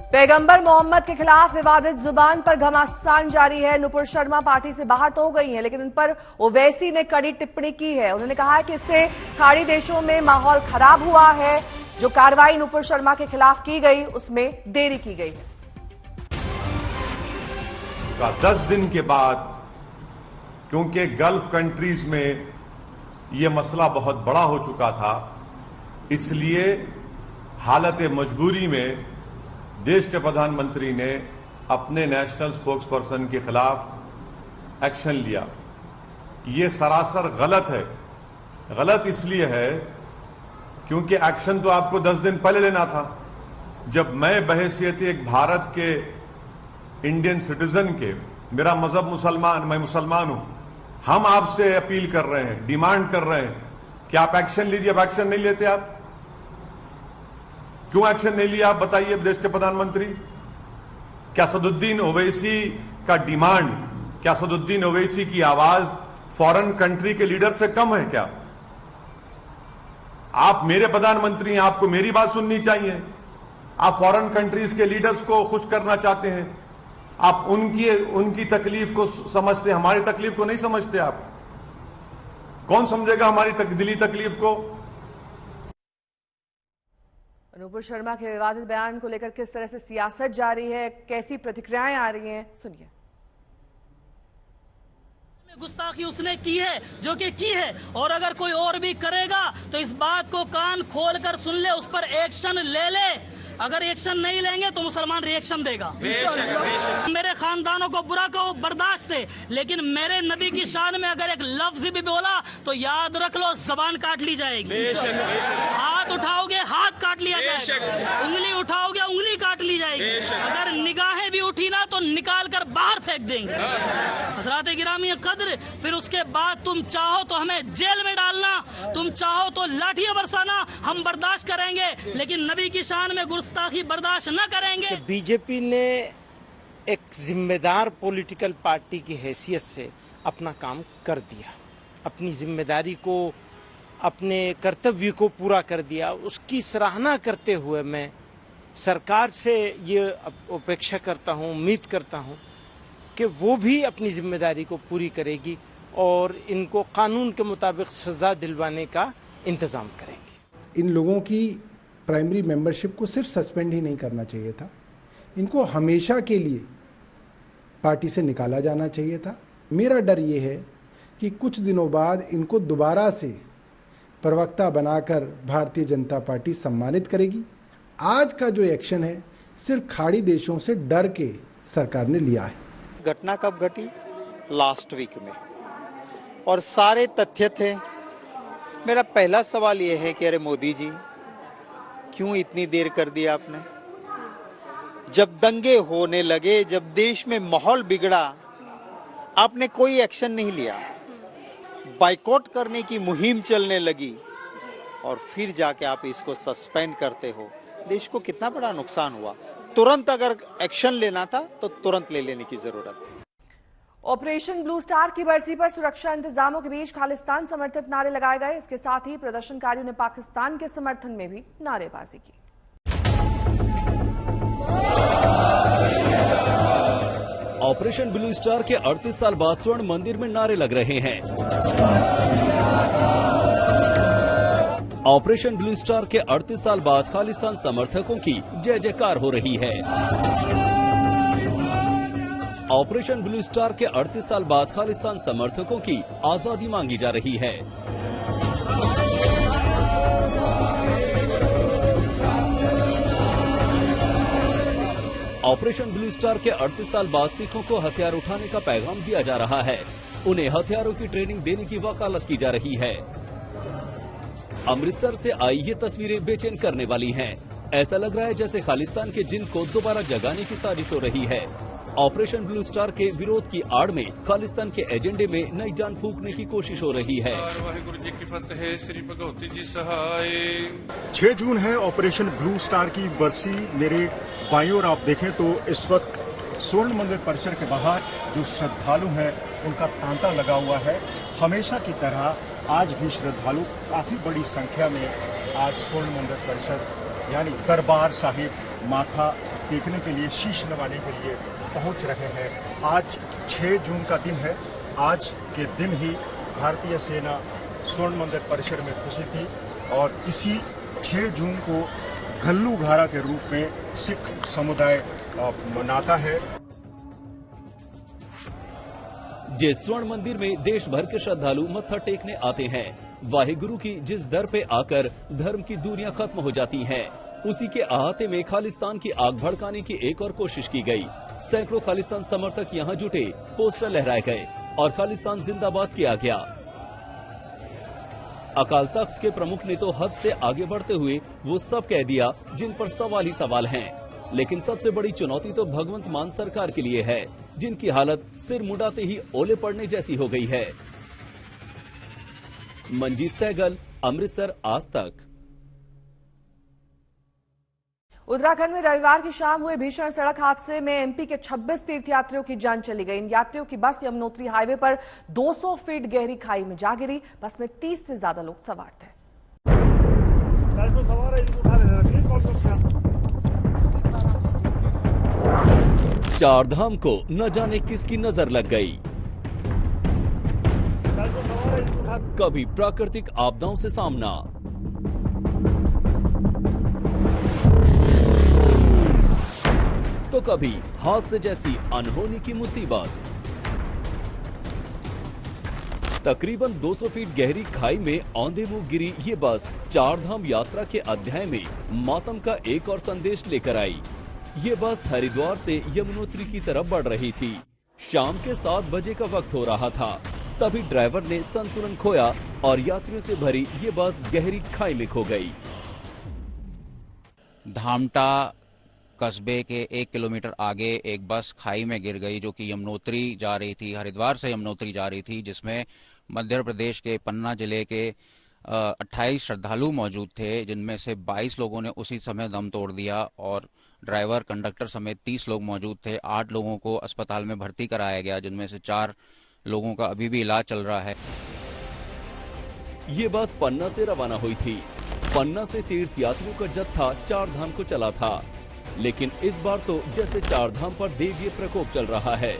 पैगंबर मोहम्मद के खिलाफ विवादित जुबान पर घमासान जारी है। नुपुर शर्मा पार्टी से बाहर तो हो गई हैं, लेकिन उन पर ओवैसी ने कड़ी टिप्पणी की है। उन्होंने कहा है कि इससे खाड़ी देशों में माहौल खराब हुआ है। जो कार्रवाई नुपुर शर्मा के खिलाफ की गई उसमें देरी की गई है। 10 दिन के बाद, क्योंकि गल्फ कंट्रीज में यह मसला बहुत बड़ा हो चुका था, इसलिए हालत मजबूरी में देश के प्रधानमंत्री ने अपने नेशनल स्पोक्स पर्सन के खिलाफ एक्शन लिया। ये सरासर गलत है। गलत इसलिए है क्योंकि एक्शन तो आपको 10 दिन पहले लेना था, जब मैं बहैसियत एक भारत के इंडियन सिटीजन के, मेरा मजहब मुसलमान, मैं मुसलमान हूं, हम आपसे अपील कर रहे हैं, डिमांड कर रहे हैं कि आप एक्शन लीजिए। अब एक्शन नहीं लेते आप, क्यों एक्शन नहीं लिया आप बताइए देश के प्रधानमंत्री। क्या असदुद्दीन ओवैसी का डिमांड, क्या असदुद्दीन ओवैसी की आवाज फॉरेन कंट्री के लीडर से कम है क्या? आप मेरे प्रधानमंत्री हैं, आपको मेरी बात सुननी चाहिए। आप फॉरेन कंट्रीज के लीडर्स को खुश करना चाहते हैं, आप उनकी तकलीफ को समझते हैं, हमारी तकलीफ को नहीं समझते। आप कौन समझेगा हमारी दिली तकलीफ को? नुपुर शर्मा के विवादित बयान को लेकर किस तरह से सियासत जारी है, कैसी प्रतिक्रियाएं आ रही हैं, सुनिए। गुस्ताखी उसने की है जो कि की है, और अगर कोई और भी करेगा तो इस बात को कान खोलकर सुन ले, उस पर एक्शन ले ले। अगर एक्शन नहीं लेंगे तो मुसलमान रिएक्शन देगा। मेरे खानदानों को बुरा कहो, बर्दाश्त है, लेकिन मेरे नबी की शान में अगर एक लफ्ज भी बोला तो याद रख लो, जबान काट ली जाएगी। हाथ उठाओगे हाथ काट लिया जाएगा, उंगली उठाओगे उंगली काट ली जाएगी। अगर निगाहें भी उठी ना तो निकाल कर बाहर फेंक देंगे। हज़रात गिरामी कद्र, फिर उसके बाद तुम चाहो तो हमें जेल में डालना, तुम चाहो तो लाठियां बरसाना, हम बर्दाश्त करेंगे, लेकिन नबी की शान में गुस्ताखी बर्दाश्त न करेंगे। तो बीजेपी ने एक जिम्मेदार पॉलिटिकल पार्टी की हैसियत से अपना काम कर दिया, अपनी जिम्मेदारी को, अपने कर्तव्य को पूरा कर दिया। उसकी सराहना करते हुए मैं सरकार से ये अपेक्षा करता हूँ, उम्मीद करता हूँ कि वो भी अपनी जिम्मेदारी को पूरी करेगी और इनको कानून के मुताबिक सजा दिलवाने का इंतजाम करेगी। इन लोगों की प्राइमरी मेंबरशिप को सिर्फ सस्पेंड ही नहीं करना चाहिए था, इनको हमेशा के लिए पार्टी से निकाला जाना चाहिए था। मेरा डर ये है कि कुछ दिनों बाद इनको दोबारा से प्रवक्ता बनाकर भारतीय जनता पार्टी सम्मानित करेगी। आज का जो एक्शन है सिर्फ खाड़ी देशों से डर के सरकार ने लिया है। घटना कब घटी? लास्ट वीक में, और सारे तथ्य थे। मेरा पहला सवाल यह है कि अरे मोदी जी, क्यों इतनी देर कर दिया आपने? जब दंगे होने लगे, जब देश में माहौल बिगड़ा, आपने कोई एक्शन नहीं लिया। बाइकआउट करने की मुहिम चलने लगी और फिर जाके आप इसको सस्पेंड करते हो। देश को कितना बड़ा नुकसान हुआ। तुरंत अगर एक्शन लेना था तो तुरंत ले लेने की जरूरत थी। ऑपरेशन ब्लू स्टार की बरसी पर सुरक्षा इंतजामों के बीच खालिस्तान समर्थक नारे लगाए गए। इसके साथ ही प्रदर्शनकारियों ने पाकिस्तान के समर्थन में भी नारेबाजी की। ऑपरेशन ब्लू स्टार के 38 साल बाद स्वर्ण मंदिर में नारे लग रहे हैं। ऑपरेशन ब्लू स्टार के 38 साल बाद खालिस्तान समर्थकों की जय जयकार हो रही है। ऑपरेशन ब्लू स्टार के 38 साल बाद खालिस्तान समर्थकों की आजादी मांगी जा रही है। ऑपरेशन ब्लू स्टार के 38 साल बाद सिखों को हथियार उठाने का पैगाम दिया जा रहा है। उन्हें हथियारों की ट्रेनिंग देने की वकालत की जा रही है। अमृतसर से आई ये तस्वीरें बेचैन करने वाली हैं। ऐसा लग रहा है जैसे खालिस्तान के जिन को दोबारा जगाने की साजिश हो रही है। ऑपरेशन ब्लू स्टार के विरोध की आड़ में खालिस्तान के एजेंडे में नई जान फूंकने की कोशिश हो रही है। 6 जून है ऑपरेशन ब्लू स्टार की बरसी। मेरे बाईं ओर आप देखें तो इस वक्त स्वर्ण मंदिर परिसर के बाहर जो श्रद्धालु हैं उनका तांता लगा हुआ है। हमेशा की तरह आज भी श्रद्धालु काफी बड़ी संख्या में आज स्वर्ण मंदिर परिसर यानी दरबार साहिब माथा देखने के लिए, शीश नवाने के लिए पहुंच रहे हैं। आज 6 जून का दिन है। आज के दिन ही भारतीय सेना स्वर्ण मंदिर परिसर में घुसी थी और इसी 6 जून को घल्लू घारा के रूप में सिख समुदाय मनाता है। जिस स्वर्ण मंदिर में देश भर के श्रद्धालु मत्था टेकने आते हैं, वाहिगुरु की जिस दर पे आकर धर्म की दूरियां खत्म हो जाती हैं, उसी के अहाते में खालिस्तान की आग भड़काने की एक और कोशिश की गई। सैकड़ों खालिस्तान समर्थक यहां जुटे, पोस्टर लहराए गए और खालिस्तान जिंदाबाद किया गया। अकाल तख्त के प्रमुख ने तो हद से आगे बढ़ते हुए वो सब कह दिया जिन पर सवाल ही सवाल हैं। लेकिन सबसे बड़ी चुनौती तो भगवंत मान सरकार के लिए है, जिनकी हालत सिर मुड़ाते ही ओले पड़ने जैसी हो गई है। मंजीत सहगल, अमृतसर, आज तक। उत्तराखंड में रविवार की शाम हुए भीषण सड़क हादसे में एमपी के 26 तीर्थयात्रियों की जान चली गई। इन यात्रियों की बस यमुनोत्री हाईवे पर 200 फीट गहरी खाई में जा गिरी। बस में 30 से ज्यादा लोग सवार थे। चार धाम को न जाने किसकी नजर लग गई। कभी प्राकृतिक आपदाओं से सामना, तो कभी हादसे जैसी अनहोनी की मुसीबत। तकरीबन 200 फीट गहरी खाई में औंधे मुंह गिरी ये बस चार धाम यात्रा के अध्याय में मातम का एक और संदेश लेकर आई। ये बस हरिद्वार से यमुनोत्री की तरफ बढ़ रही थी। शाम के 7 बजे का वक्त हो रहा था, तभी ड्राइवर ने संतुलन खोया और यात्रियों से भरी ये बस गहरी खाई में खो गई। धामटा कस्बे के 1 किलोमीटर आगे एक बस खाई में गिर गई, जो कि यमुनोत्री जा रही थी, हरिद्वार से यमुनोत्री जा रही थी, जिसमें मध्य प्रदेश के पन्ना जिले के 28 श्रद्धालु मौजूद थे, जिनमें से 22 लोगों ने उसी समय दम तोड़ दिया और ड्राइवर, कंडक्टर समेत 30 लोग मौजूद थे। 8 लोगों को अस्पताल में भर्ती कराया गया, जिनमें से 4 लोगों का अभी भी इलाज चल रहा है। ये बस पन्ना से रवाना हुई थी। पन्ना से तीर्थ यात्रियों का जत्था चार धाम को चला था, लेकिन इस बार तो जैसे चार धाम पर देवीय प्रकोप चल रहा है।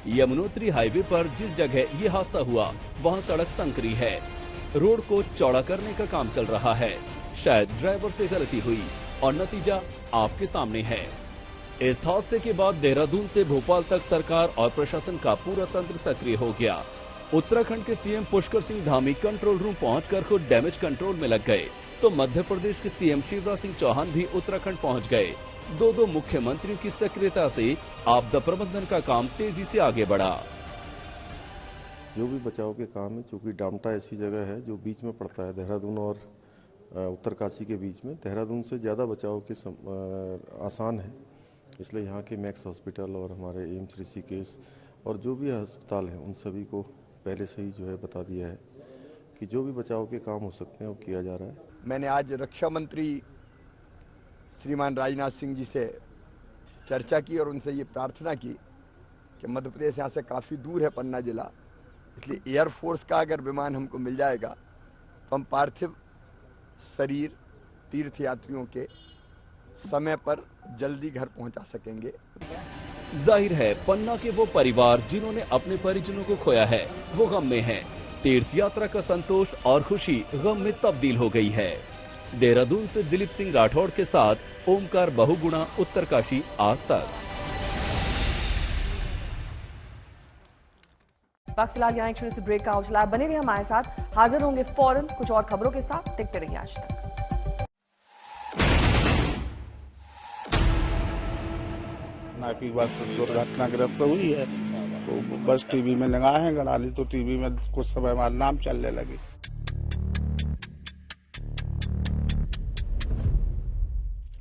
यमुनोत्री हाईवे पर जिस जगह ये हादसा हुआ, वहाँ सड़क संकरी है। रोड को चौड़ा करने का काम चल रहा है। शायद ड्राइवर से गलती हुई और नतीजा आपके सामने है। इस हादसे के बाद देहरादून से भोपाल तक सरकार और प्रशासन का पूरा तंत्र सक्रिय हो गया। उत्तराखंड के CM Pushkar Singh Dhami control room पहुंचकर खुद डैमेज कंट्रोल में लग गए, तो मध्य प्रदेश के सीएम शिवराज सिंह चौहान भी उत्तराखंड पहुंच गए। दो मुख्यमंत्रियों की सक्रियता से आपदा प्रबंधन का काम तेजी से आगे बढ़ा। जो भी बचाव के काम है, चूंकि डामटा ऐसी जगह है जो बीच में पड़ता है, देहरादून और उत्तरकाशी के बीच में, देहरादून से ज़्यादा बचाव के आसान है। इसलिए यहाँ के मैक्स हॉस्पिटल और हमारे एम्स ऋषिकेश और जो भी अस्पताल हैं, उन सभी को पहले से ही जो है बता दिया है कि जो भी बचाव के काम हो सकते हैं वो किया जा रहा है। मैंने आज रक्षा मंत्री श्रीमान राजनाथ सिंह जी से चर्चा की और उनसे ये प्रार्थना की कि मध्य प्रदेश यहाँ से काफ़ी दूर है पन्ना जिला, इसलिए एयरफोर्स का अगर विमान हमको मिल जाएगा तो हम पार्थिव शरीर तीर्थ यात्रियों के समय पर जल्दी घर पहुंचा सकेंगे। जाहिर है पन्ना के वो परिवार जिन्होंने अपने परिजनों को खोया है, वो गम में हैं। तीर्थ यात्रा का संतोष और खुशी गम में तब्दील हो गई है। देहरादून से दिलीप सिंह राठौड़ के साथ ओमकार बहुगुणा, उत्तरकाशी, आज तक। वक्त फिलहाल यहाँ एक छोटे से ब्रेक का हौसला। बने रहिए हमारे साथ, हाजिर होंगे फौरन कुछ और खबरों के साथ। देखते रहिए आज तक। की बस दुर्घटनाग्रस्त हुई है तो बस टीवी में लगाए डाली तो टीवी में कुछ समय हमारा नाम चलने लगी।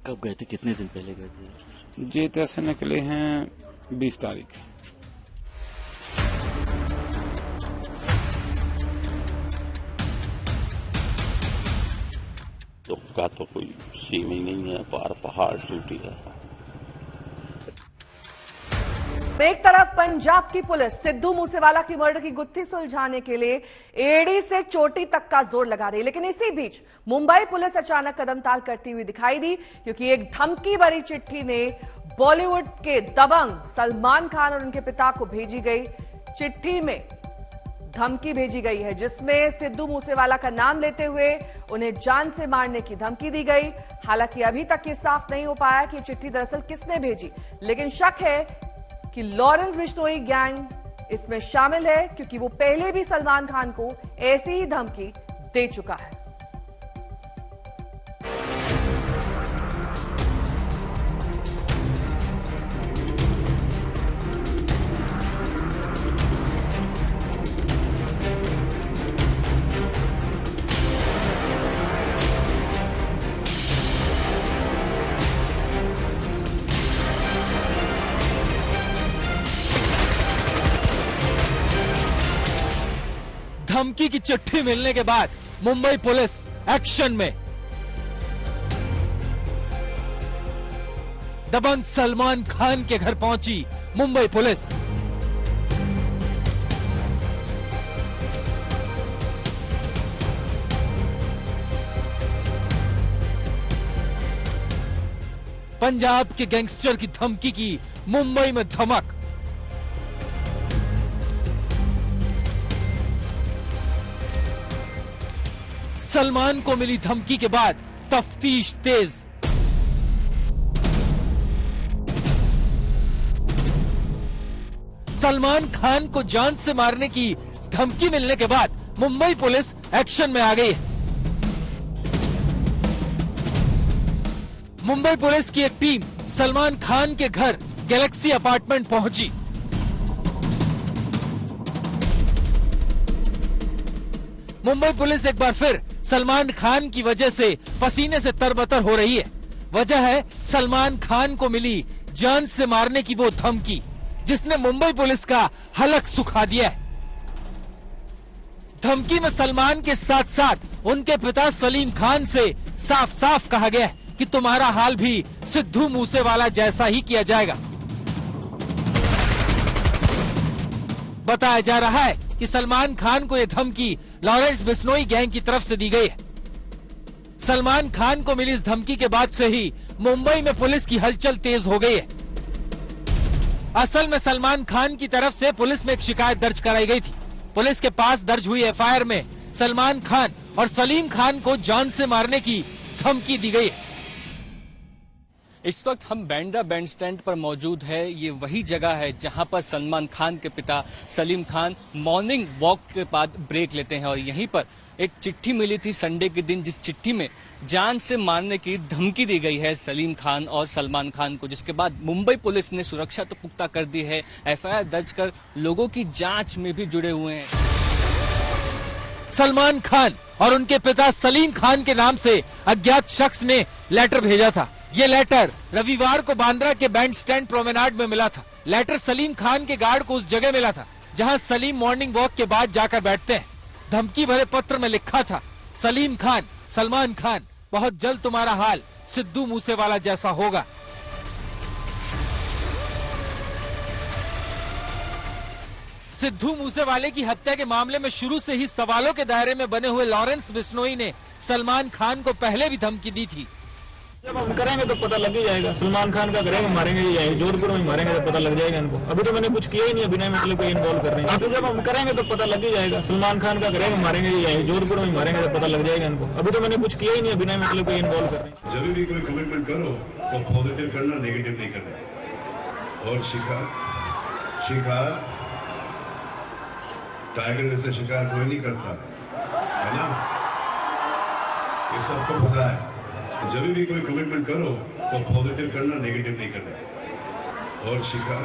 कब गए थे, कितने दिन पहले गए थे? जेठ से निकले हैं 20 तारीख। तो का तो कोई सीम ही नहीं है, पार पहाड़ टूटी है। एक तरफ पंजाब की पुलिस सिद्धू मूसेवाला की मर्डर की गुत्थी सुलझाने के लिए एड़ी से चोटी तक का जोर लगा रही, लेकिन इसी बीच मुंबई पुलिस अचानक कदमताल करती हुई दिखाई दी, क्योंकि एक धमकी भरी चिट्ठी ने बॉलीवुड के दबंग सलमान खान और उनके पिता को भेजी गई चिट्ठी में धमकी भेजी गई है, जिसमें सिद्धू मूसेवाला का नाम लेते हुए उन्हें जान से मारने की धमकी दी गई। हालांकि अभी तक ये साफ नहीं हो पाया कि चिट्ठी दरअसल किसने भेजी, लेकिन शक है कि लॉरेंस बिश्नोई गैंग इसमें शामिल है, क्योंकि वो पहले भी सलमान खान को ऐसी ही धमकी दे चुका है। धमकी की चिट्ठी मिलने के बाद मुंबई पुलिस एक्शन में। दबंग सलमान खान के घर पहुंची मुंबई पुलिस। पंजाब के गैंगस्टर की धमकी की मुंबई में धमक। सलमान को मिली धमकी के बाद तफ्तीश तेज। सलमान खान को जान से मारने की धमकी मिलने के बाद मुंबई पुलिस एक्शन में आ गई है। मुंबई पुलिस की एक टीम सलमान खान के घर गैलेक्सी अपार्टमेंट पहुंची। मुंबई पुलिस एक बार फिर सलमान खान की वजह से पसीने से तरबतर हो रही है। वजह है सलमान खान को मिली जान से मारने की वो धमकी, जिसने मुंबई पुलिस का हलक सुखा दिया है। धमकी में सलमान के साथ साथ उनके पिता सलीम खान से साफ साफ कहा गया है कि तुम्हारा हाल भी सिद्धू मूसेवाला जैसा ही किया जाएगा। बताया जा रहा है कि सलमान खान को यह धमकी लॉरेंस बिश्नोई गैंग की तरफ से दी गई है। सलमान खान को मिली इस धमकी के बाद से ही मुंबई में पुलिस की हलचल तेज हो गई है। असल में सलमान खान की तरफ से पुलिस में एक शिकायत दर्ज कराई गई थी। पुलिस के पास दर्ज हुई एफआईआर में सलमान खान और सलीम खान को जान से मारने की धमकी दी गई है। इस वक्त हम बैंड्रा बैंड स्टैंड पर मौजूद है। ये वही जगह है जहां पर सलमान खान के पिता सलीम खान मॉर्निंग वॉक के बाद ब्रेक लेते हैं और यहीं पर एक चिट्ठी मिली थी संडे के दिन, जिस चिट्ठी में जान से मारने की धमकी दी गई है सलीम खान और सलमान खान को, जिसके बाद मुंबई पुलिस ने सुरक्षा तो पुख्ता कर दी है, एफआईआर दर्ज कर लोगों की जांच में भी जुड़े हुए हैं। सलमान खान और उनके पिता सलीम खान के नाम से अज्ञात शख्स ने लेटर भेजा था। ये लेटर रविवार को बांद्रा के बैंड स्टैंड प्रोमेनाड में मिला था। लेटर सलीम खान के गार्ड को उस जगह मिला था जहां सलीम मॉर्निंग वॉक के बाद जाकर बैठते हैं। धमकी भरे पत्र में लिखा था, सलीम खान, सलमान खान, बहुत जल्द तुम्हारा हाल सिद्धू मूसेवाला जैसा होगा। सिद्धू मूसेवाले की हत्या के मामले में शुरू से ही सवालों के दायरे में बने हुए लॉरेंस बिश्नोई ने सलमान खान को पहले भी धमकी दी थी। जब हम करेंगे तो पता लग ही जाएगा। सलमान खान का करेंगे, मारेंगे ही जाएंगे, जोधपुर में मारेंगे तो पता लग जाएगा इनको। अभी तो मैंने कुछ किया ही नहीं, अभिनय मतलब कोई इन्वॉल्व कर रहे हैं। अभी जब हम करेंगे तो पता लग ही जाएगा। सलमान खान का करेंगे, मारेंगे ही जाएंगे, जोधपुर में मारेंगे तो पता लग जाएगा इनको। अभी तो मैंने कुछ किया ही नहीं, अभिनय मतलब कोई इन्वॉल्व कर रहे हैं। जब भी कोई कमिटमेंट करो तो पॉजिटिव करना, नेगेटिव नहीं करना। और शिकार टाइगर जैसे शिकार कोई नहीं करता है ना, ये सबको पता है। जब भी कोई कमिटमेंट करो तो पॉजिटिव करना, नेगेटिव नहीं करना। और शिकार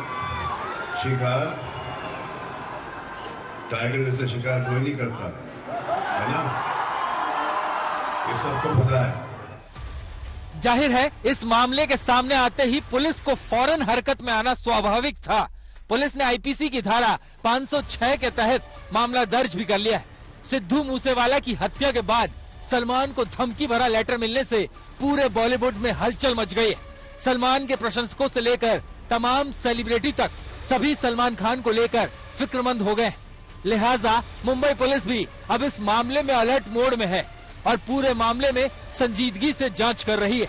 टाइगर जैसे शिकार कोई नहीं करता है ना, ये सबको पता है। जाहिर है इस मामले के सामने आते ही पुलिस को फौरन हरकत में आना स्वाभाविक था। पुलिस ने आईपीसी की धारा 506 के तहत मामला दर्ज भी कर लिया है। सिद्धू मूसेवाला की हत्या के बाद सलमान को धमकी भरा लेटर मिलने से पूरे बॉलीवुड में हलचल मच गई है। सलमान के प्रशंसकों से लेकर तमाम सेलिब्रिटी तक सभी सलमान खान को लेकर फिक्रमंद हो गए। लिहाजा मुंबई पुलिस भी अब इस मामले में अलर्ट मोड में है और पूरे मामले में संजीदगी से जांच कर रही है।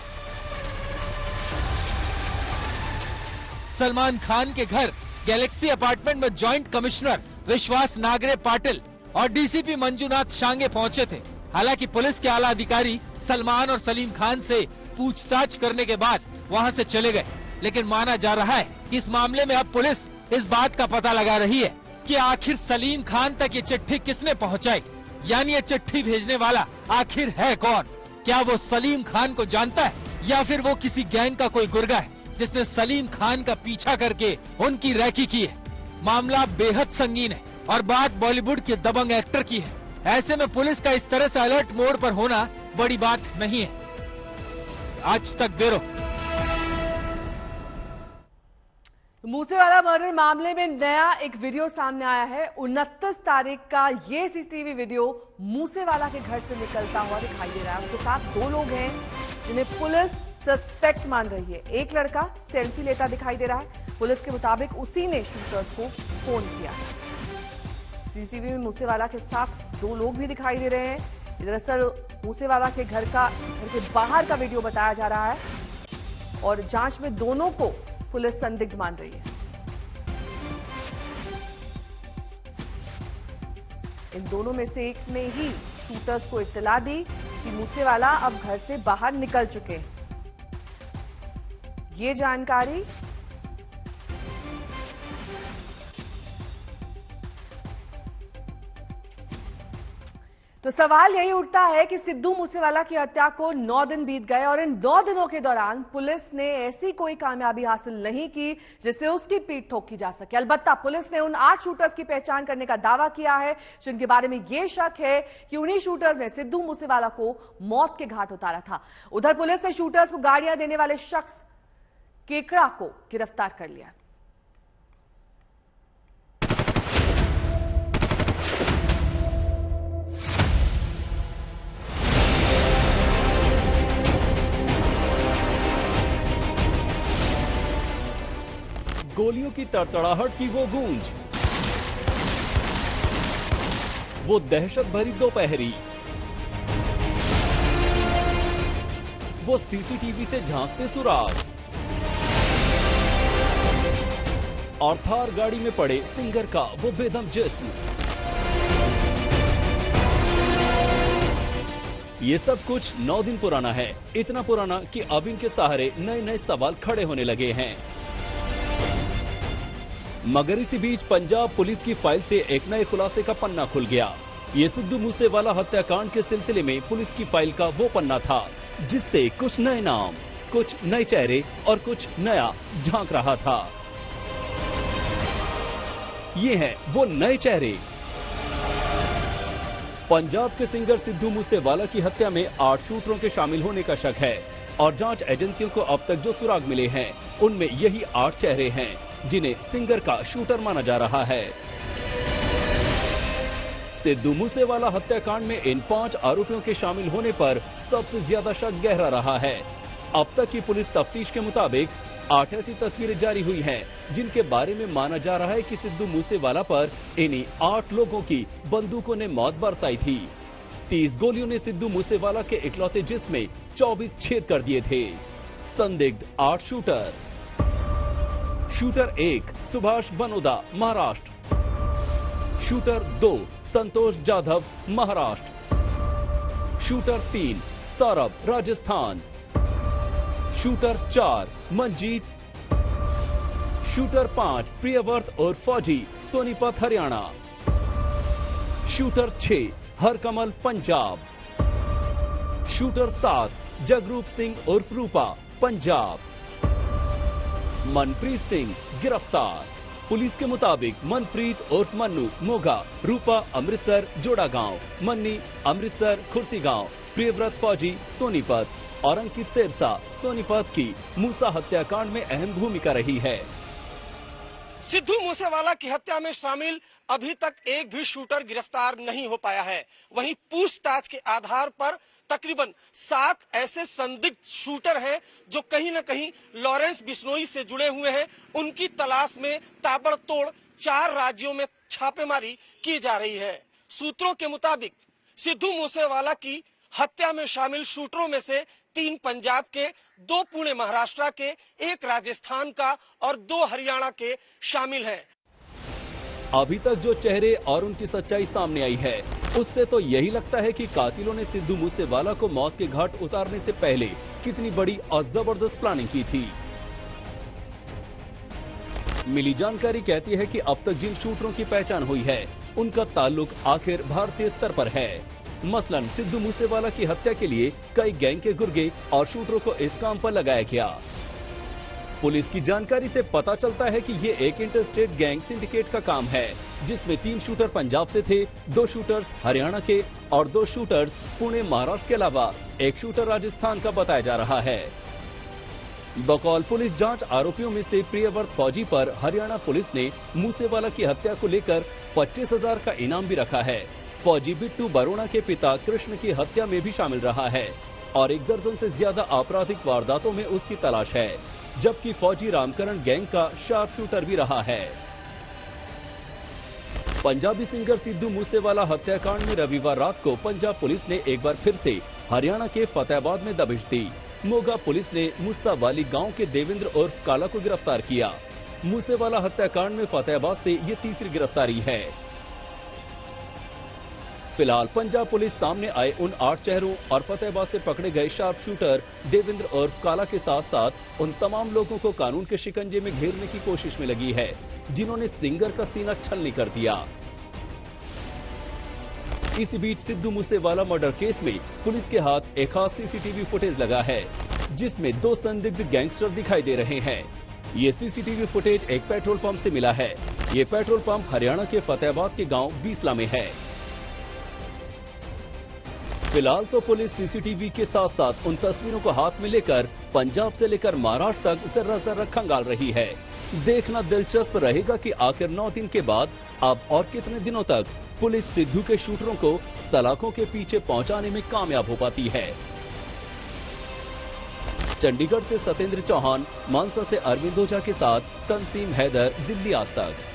सलमान खान के घर गैलेक्सी अपार्टमेंट में जॉइंट कमिश्नर विश्वास नागरे पाटिल और डीसीपी मंजूनाथ शांगे पहुंचे थे। हालांकि पुलिस के आला अधिकारी सलमान और सलीम खान से पूछताछ करने के बाद वहां से चले गए, लेकिन माना जा रहा है कि इस मामले में अब पुलिस इस बात का पता लगा रही है कि आखिर सलीम खान तक ये चिट्ठी किसने पहुंचाई, यानी ये चिट्ठी भेजने वाला आखिर है कौन। क्या वो सलीम खान को जानता है या फिर वो किसी गैंग का कोई गुर्गा है जिसने सलीम खान का पीछा करके उनकी रैकी की है। मामला बेहद संगीन है और बात बॉलीवुड के दबंग एक्टर की है। ऐसे में पुलिस का इस तरह से अलर्ट मोड पर होना बड़ी बात नहीं है। आज तक ब्यूरो। मूसेवाला मर्डर मामले में नया एक वीडियो सामने आया है। 29 तारीख का ये सीसीटीवी वीडियो मूसेवाला के घर से निकलता हुआ दिखाई दे रहा है। उसके साथ 2 लोग हैं जिन्हें पुलिस सस्पेक्ट मान रही है। एक लड़का सेल्फी लेता दिखाई दे रहा है। पुलिस के मुताबिक उसी ने शूटर्स को फोन किया। सीसीटीवी में मूसेवाला के साथ 2 लोग भी दिखाई दे रहे हैं। दरअसल मूसेवाला के घर के बाहर का वीडियो बताया जा रहा है और जांच में दोनों को पुलिस संदिग्ध मान रही है। इन दोनों में से एक ने ही शूटर्स को इत्तला दी कि मूसेवाला अब घर से बाहर निकल चुके हैं। ये जानकारी तो सवाल यही उठता है कि सिद्धू मूसेवाला की हत्या को 9 दिन बीत गए और इन 9 दिनों के दौरान पुलिस ने ऐसी कोई कामयाबी हासिल नहीं की जिससे उसकी पीठ ठोकी जा सके। अलबत्ता पुलिस ने उन 8 शूटर्स की पहचान करने का दावा किया है जिनके बारे में यह शक है कि उन्हीं शूटर्स ने सिद्धू मूसेवाला को मौत के घाट उतारा था। उधर पुलिस ने शूटर्स को गाड़ियां देने वाले शख्स केकड़ा को गिरफ्तार कर लिया। गोलियों की तड़तड़ाहट की वो गूंज, वो दहशत भरी दोपहरी, वो सीसीटीवी से झांकते सुराग और थार गाड़ी में पड़े सिंगर का वो बेदम जिस्म। ये सब कुछ 9 दिन पुराना है। इतना पुराना कि अब इनके सहारे नए नए सवाल खड़े होने लगे हैं। मगर इसी बीच पंजाब पुलिस की फाइल से एक नए खुलासे का पन्ना खुल गया। ये सिद्धू मूसेवाला हत्याकांड के सिलसिले में पुलिस की फाइल का वो पन्ना था जिससे कुछ नए नाम, कुछ नए चेहरे और कुछ नया झांक रहा था। ये हैं वो नए चेहरे। पंजाब के सिंगर सिद्धू मूसेवाला की हत्या में 8 शूटरों के शामिल होने का शक है और जांच एजेंसियों को अब तक जो सुराग मिले हैं उनमें यही 8 चेहरे हैं जिन्हें सिंगर का शूटर माना जा रहा है। सिद्धू मूसेवाला हत्याकांड में इन 5 आरोपियों के शामिल होने पर सबसे ज्यादा शक गहरा रहा है। अब तक की पुलिस तफ्तीश के मुताबिक 8 ऐसी तस्वीरें जारी हुई हैं जिनके बारे में माना जा रहा है कि सिद्धू मूसेवाला पर इन्हीं 8 लोगों की बंदूकों ने मौत बरसाई थी। 30 गोलियों ने सिद्धू मूसेवाला के इकलौते जिस्म में 24 छेद कर दिए थे। संदिग्ध 8 shooter. Shooter 1 Subhash Banoda Maharashtra, shooter 2 Santosh Jadhav Maharashtra, shooter 3 Saurabh Rajasthan, shooter 4 Manjeet, shooter 5 Priyavrat और फौजी सोनीपत हरियाणा, शूटर 6 हरकमल पंजाब, शूटर 7 जगरूप सिंह उर्फ रूपा पंजाब। मनप्रीत सिंह गिरफ्तार। पुलिस के मुताबिक मनप्रीत उर्फ मन्नू मोगा, रूपा अमृतसर जोड़ा गांव, मन्नी अमृतसर खुर्सी गांव, प्रियव्रत फौजी सोनीपत और अंकित सिरसा सोनीपत की मूसा हत्याकांड में अहम भूमिका रही है। सिद्धू मूसेवाला की हत्या में शामिल अभी तक एक भी शूटर गिरफ्तार नहीं हो पाया है। वहीं पूछताछ के आधार पर तकरीबन 7 ऐसे संदिग्ध शूटर हैं जो कहीं न कहीं लॉरेंस बिश्नोई से जुड़े हुए हैं। उनकी तलाश में ताबड़तोड़ 4 राज्यों में छापेमारी की जा रही है। सूत्रों के मुताबिक सिद्धू मूसेवाला की हत्या में शामिल शूटरों में से 3 पंजाब के, 2 पुणे महाराष्ट्र के, 1 राजस्थान का और 2 हरियाणा के शामिल हैं। अभी तक जो चेहरे और उनकी सच्चाई सामने आई है, उससे तो यही लगता है कि कातिलों ने सिद्धू मूसेवाला को मौत के घाट उतारने से पहले कितनी बड़ी और जबरदस्त प्लानिंग की थी। मिली जानकारी कहती है कि अब तक जिन शूटरों की पहचान हुई है, उनका ताल्लुक आखिर भारतीय स्तर पर है। मसलन सिद्धू मूसेवाला की हत्या के लिए कई गैंग के गुर्गे और शूटरों को इस काम पर लगाया गया। पुलिस की जानकारी से पता चलता है कि ये एक इंटरस्टेट गैंग सिंडिकेट का काम है, जिसमें 3 शूटर पंजाब से थे, 2 शूटर्स हरियाणा के और 2 शूटर्स पुणे महाराष्ट्र के अलावा 1 शूटर राजस्थान का बताया जा रहा है। बकौल पुलिस जांच, आरोपियों में से प्रियव्रत फौजी पर हरियाणा पुलिस ने मूसेवाला की हत्या को लेकर 25,000 का इनाम भी रखा है। फौजी बिट्टू बरोड़ा के पिता कृष्ण की हत्या में भी शामिल रहा है और 1 दर्जन से ज्यादा आपराधिक वारदातों में उसकी तलाश है, जबकि फौजी रामकरण गैंग का शार्प शूटर भी रहा है। पंजाबी सिंगर सिद्धू मूसेवाला हत्याकांड में रविवार रात को पंजाब पुलिस ने एक बार फिर से हरियाणा के फतेहाबाद में दबिश दी। मोगा पुलिस ने मुस्सावाली गांव के देवेंद्र उर्फ काला को गिरफ्तार किया। मूसेवाला हत्याकांड में फतेहाबाद से ये तीसरी गिरफ्तारी है। फिलहाल पंजाब पुलिस सामने आए उन 8 चेहरों और फतेहाबाद से पकड़े गए शार्प शूटर देवेंद्र उर्फ काला के साथ साथ उन तमाम लोगों को कानून के शिकंजे में घेरने की कोशिश में लगी है, जिन्होंने सिंगर का सीना छलनी कर दिया। इसी बीच सिद्धू मूसेवाला मर्डर केस में पुलिस के हाथ एक खास सीसीटीवी फुटेज लगा है, जिसमें 2 संदिग्ध गैंगस्टर दिखाई दे रहे हैं। ये सीसीटीवी फुटेज एक पेट्रोल पंप से मिला है। ये पेट्रोल पंप हरियाणा के फतेहाबाद के गांव बीसला में है। फिलहाल तो पुलिस सीसीटीवी के साथ साथ उन तस्वीरों को हाथ में लेकर पंजाब से लेकर महाराष्ट्र तक जर्रा खंगाल रही है। देखना दिलचस्प रहेगा कि आखिर 9 दिन के बाद अब और कितने दिनों तक पुलिस सिद्धू के शूटरों को सलाखों के पीछे पहुंचाने में कामयाब हो पाती है। चंडीगढ़ से सत्येंद्र चौहान, मानसा से अरविंद ओझा के साथ तंसीम हैदर, दिल्ली आज तक।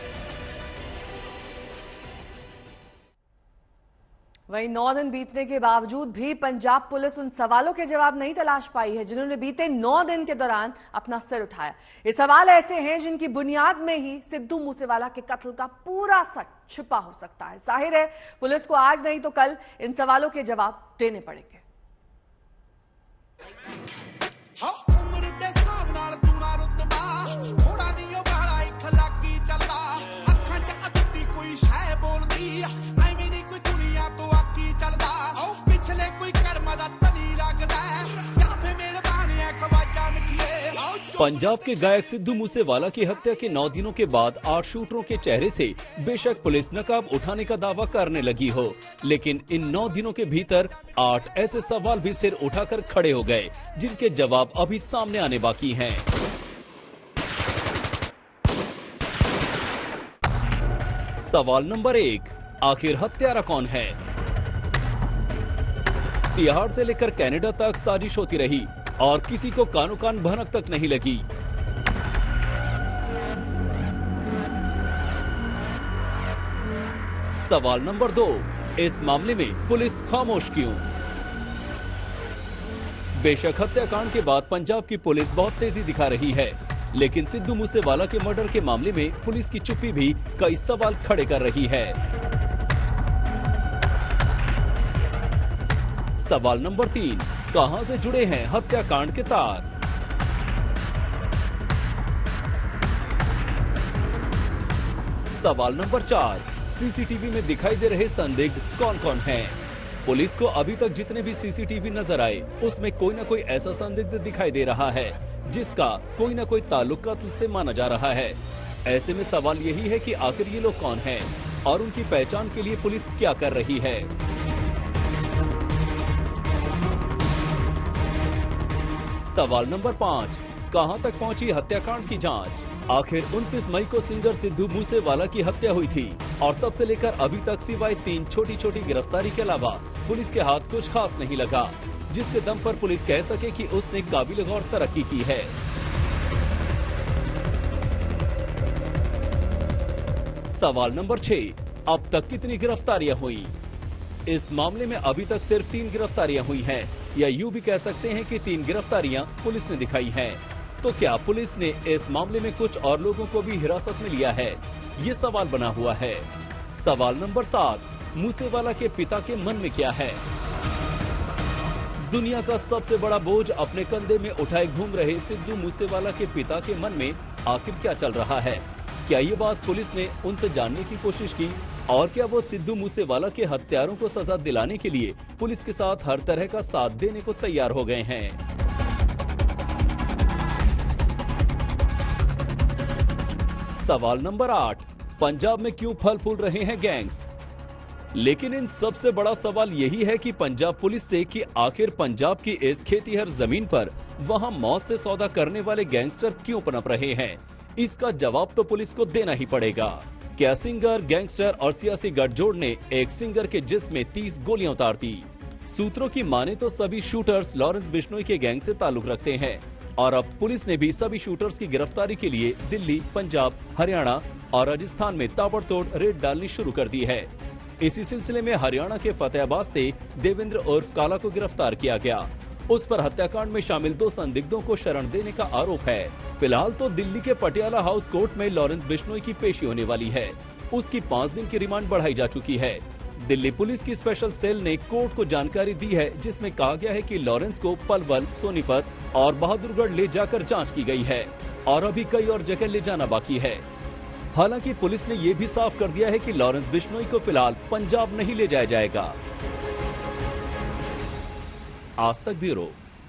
वहीं 9 दिन बीतने के बावजूद भी पंजाब पुलिस उन सवालों के जवाब नहीं तलाश पाई है, जिन्होंने बीते 9 दिन के दौरान अपना सिर उठाया। ये सवाल ऐसे हैं जिनकी बुनियाद में ही सिद्धू मूसेवाला के कत्ल का पूरा सच छिपा हो सकता है। जाहिर है पुलिस को आज नहीं तो कल इन सवालों के जवाब देने पड़ेंगे। पंजाब के गायक सिद्धू मूसेवाला की हत्या के 9 दिनों के बाद 8 शूटरों के चेहरे से बेशक पुलिस नकाब उठाने का दावा करने लगी हो, लेकिन इन 9 दिनों के भीतर 8 ऐसे सवाल भी सिर उठाकर खड़े हो गए, जिनके जवाब अभी सामने आने बाकी हैं। सवाल नंबर 1, आखिर हत्यारा कौन है? तिहाड़ से लेकर कनाडा तक साजिश होती रही और किसी को कानो कान भनक तक नहीं लगी। सवाल नंबर 2, इस मामले में पुलिस खामोश क्यों? बेशक हत्याकांड के बाद पंजाब की पुलिस बहुत तेजी दिखा रही है, लेकिन सिद्धू मूसेवाला के मर्डर के मामले में पुलिस की चुप्पी भी कई सवाल खड़े कर रही है। सवाल नंबर 3, कहां से जुड़े हैं हत्याकांड के तार? सवाल नंबर 4, सीसीटीवी में दिखाई दे रहे संदिग्ध कौन कौन हैं? पुलिस को अभी तक जितने भी सीसीटीवी नजर आए, उसमें कोई न कोई ऐसा संदिग्ध दिखाई दे रहा है जिसका कोई न कोई ताल्लुक कत्ल से माना जा रहा है। ऐसे में सवाल यही है कि आखिर ये लोग कौन हैं और उनकी पहचान के लिए पुलिस क्या कर रही है? सवाल नंबर 5, कहां तक पहुंची हत्याकांड की जांच? आखिर 29 मई को सिंगर सिद्धू मूसेवाला की हत्या हुई थी और तब से लेकर अभी तक सिवाय 3 छोटी छोटी गिरफ्तारी के अलावा पुलिस के हाथ कुछ खास नहीं लगा, जिसके दम पर पुलिस कह सके कि उसने काबिल गौर तरक्की की है। सवाल नंबर 6, अब तक कितनी गिरफ्तारियां हुई? इस मामले में अभी तक सिर्फ 3 गिरफ्तारियां हुई हैं, या यूं भी कह सकते हैं कि 3 गिरफ्तारियां पुलिस ने दिखाई हैं। तो क्या पुलिस ने इस मामले में कुछ और लोगों को भी हिरासत में लिया है? ये सवाल बना हुआ है। सवाल नंबर 7, मूसेवाला के पिता के मन में क्या है? दुनिया का सबसे बड़ा बोझ अपने कंधे में उठाए घूम रहे सिद्धू मूसेवाला के पिता के मन में आखिर क्या चल रहा है? क्या ये बात पुलिस ने उनसे जानने की कोशिश की? और क्या वो सिद्धू मूसेवाला के हत्यारों को सजा दिलाने के लिए पुलिस के साथ हर तरह का साथ देने को तैयार हो गए हैं? सवाल नंबर 8, पंजाब में क्यों फल फूल रहे हैं गैंग्स? लेकिन इन सबसे बड़ा सवाल यही है कि पंजाब पुलिस से कि आखिर पंजाब की इस खेतीहर जमीन पर वहां मौत से सौदा करने वाले गैंगस्टर क्यों पनप रहे हैं? इसका जवाब तो पुलिस को देना ही पड़ेगा। क्या सिंगर, गैंगस्टर और सियासी गठजोड़ ने एक सिंगर के जिस्म में 30 गोलियां उतार दी? सूत्रों की माने तो सभी शूटर्स लॉरेंस बिश्नोई के गैंग से ताल्लुक रखते हैं और अब पुलिस ने भी सभी शूटर्स की गिरफ्तारी के लिए दिल्ली, पंजाब, हरियाणा और राजस्थान में ताबड़तोड़ रेड डालनी शुरू कर दी है। इसी सिलसिले में हरियाणा के फतेहाबाद से देवेंद्र उर्फ काला को गिरफ्तार किया गया। उस पर हत्याकांड में शामिल 2 संदिग्धों को शरण देने का आरोप है। फिलहाल तो दिल्ली के पटियाला हाउस कोर्ट में लॉरेंस बिश्नोई की पेशी होने वाली है। उसकी 5 दिन की रिमांड बढ़ाई जा चुकी है। दिल्ली पुलिस की स्पेशल सेल ने कोर्ट को जानकारी दी है, जिसमें कहा गया है कि लॉरेंस को पलवल, सोनीपत और बहादुरगढ़ ले जाकर जांच की गई है और अभी कई और जगह ले जाना बाकी है। हालांकि पुलिस ने ये भी साफ कर दिया है कि लॉरेंस बिश्नोई को फिलहाल पंजाब नहीं ले जाया जाएगा। आज तक ब्यूरो।